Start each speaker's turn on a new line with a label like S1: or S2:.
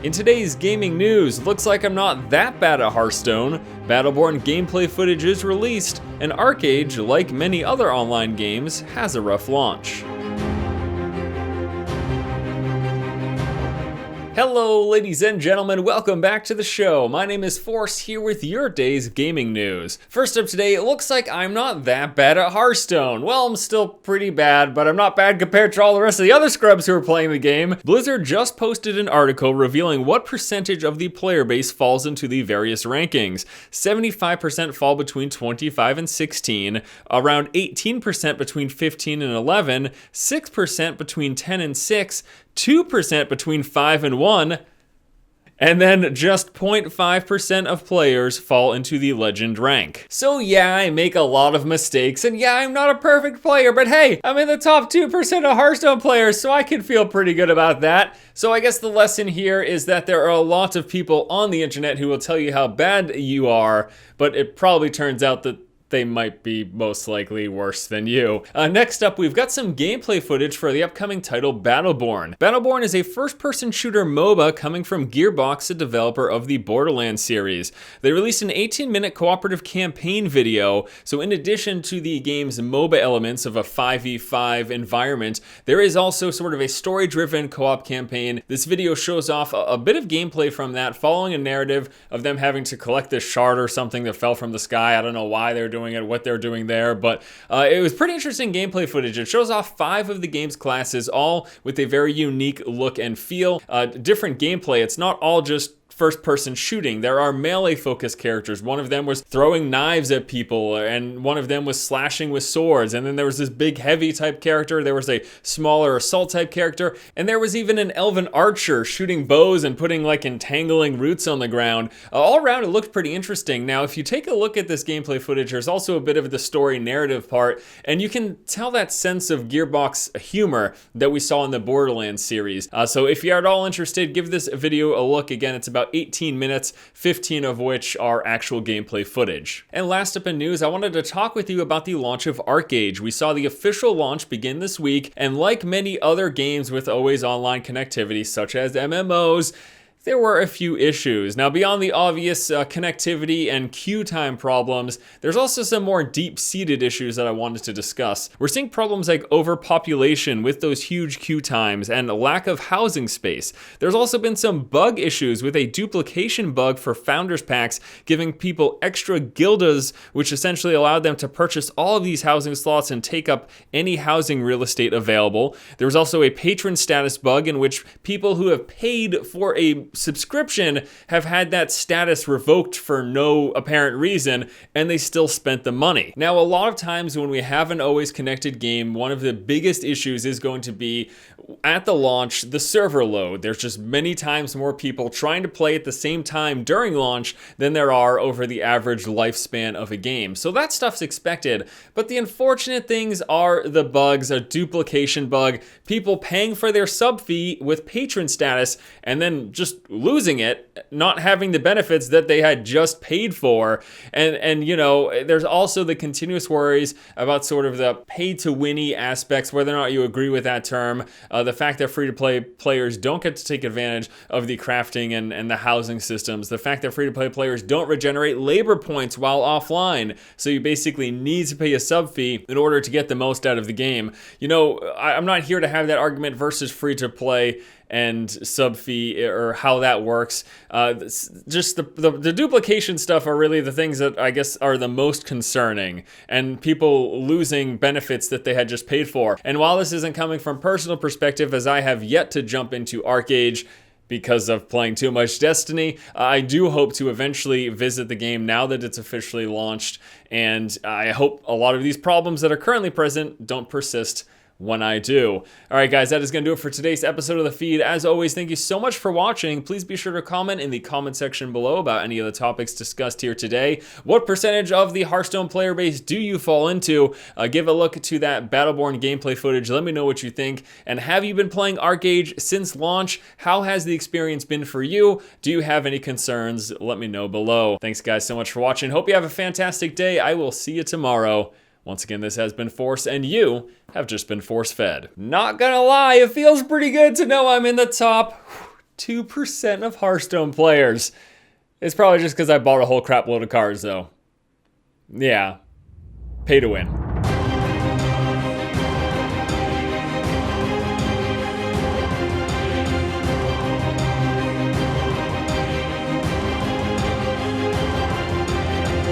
S1: In today's gaming news, looks like I'm not that bad at Hearthstone, Battleborn gameplay footage is released, and ArcheAge, like many other online games, has a rough launch. Hello ladies and gentlemen, welcome back to the show. My name is Force, here with your day's gaming news. First up today, it looks like I'm not that bad at Hearthstone. Well, I'm still pretty bad, but I'm not bad compared to all the rest of the other scrubs who are playing the game. Blizzard just posted an article revealing what percentage of the player base falls into the various rankings. 75% fall between 25 and 16, around 18% between 15 and 11, 6% between 10 and 6, 2% between 5 and 1, and then just 0.5% of players fall into the legend rank. So yeah, I make a lot of mistakes, and yeah, I'm not a perfect player, but hey, I'm in the top 2% of Hearthstone players, so I can feel pretty good about that. So I guess the lesson here is that there are a lot of people on the internet who will tell you how bad you are, but it probably turns out that they might be most likely worse than you. Next up, we've got some gameplay footage for the upcoming title Battleborn. Battleborn is a first-person shooter MOBA coming from Gearbox, the developer of the Borderlands series. They released an 18-minute cooperative campaign video, so in addition to the game's MOBA elements of a 5v5 environment, there is also sort of a story-driven co-op campaign. This video shows off a bit of gameplay from that, following a narrative of them having to collect this shard or something that fell from the sky. I don't know why they're doing it, what they're doing there, but it was pretty interesting gameplay footage. It shows off 5 of the game's classes, all with a very unique look and feel. Different gameplay. It's not all just first-person shooting. There are melee-focused characters. One of them was throwing knives at people, and one of them was slashing with swords, and then there was this big heavy type character, there was a smaller assault type character, and there was even an elven archer shooting bows and putting like entangling roots on the ground. All around it looked pretty interesting. Now if you take a look at this gameplay footage, there's also a bit of the story narrative part, and you can tell that sense of Gearbox humor that we saw in the Borderlands series. So if you're at all interested, give this video a look. Again, it's about 18 minutes, 15 of which are actual gameplay footage. And last up in news, I wanted to talk with you about the launch of ArcheAge. We saw the official launch begin this week, and like many other games with always online connectivity, such as MMOs, there were a few issues. Now, beyond the obvious connectivity and queue time problems, there's also some more deep-seated issues that I wanted to discuss. We're seeing problems like overpopulation with those huge queue times and a lack of housing space. There's also been some bug issues with a duplication bug for Founders Packs, giving people extra guildas, which essentially allowed them to purchase all of these housing slots and take up any housing real estate available. There was also a patron status bug in which people who have paid for a subscription have had that status revoked for no apparent reason, and they still spent the money. Now, a lot of times when we have an always connected game, one of the biggest issues is going to be at the launch, the server load. There's just many times more people trying to play at the same time during launch than there are over the average lifespan of a game. So that stuff's expected, but the unfortunate things are the bugs, a duplication bug, people paying for their sub fee with patron status, and then just losing it, not having the benefits that they had just paid for. And you know, there's also the continuous worries about sort of the pay-to-winny aspects, whether or not you agree with that term. The fact that free-to-play players don't get to take advantage of the crafting and the housing systems. The fact that free-to-play players don't regenerate labor points while offline. So you basically need to pay a sub fee in order to get the most out of the game. You know, I'm not here to have that argument versus free-to-play and sub fee or how that works. Just the duplication stuff are really the things that I guess are the most concerning, and people losing benefits that they had just paid for. And while this isn't coming from personal perspective, as I have yet to jump into ArcheAge because of playing too much Destiny, I do hope to eventually visit the game now that it's officially launched, and I hope a lot of these problems that are currently present don't persist when I do. All right, guys, that is going to do it for today's episode of the feed. As always, thank you so much for watching. Please be sure to comment in the comment section below about any of the topics discussed here today. What percentage of the Hearthstone player base do you fall into? Give a look to that Battleborn gameplay footage. Let me know what you think. And have you been playing ArcheAge since launch? How has the experience been for you? Do you have any concerns? Let me know below. Thanks, guys, so much for watching. Hope you have a fantastic day. I will see you tomorrow. Once again, this has been Force, and you have just been force-fed. Not gonna lie, it feels pretty good to know I'm in the top 2% of Hearthstone players. It's probably just because I bought a whole crap load of cards, though. Yeah. Pay to win.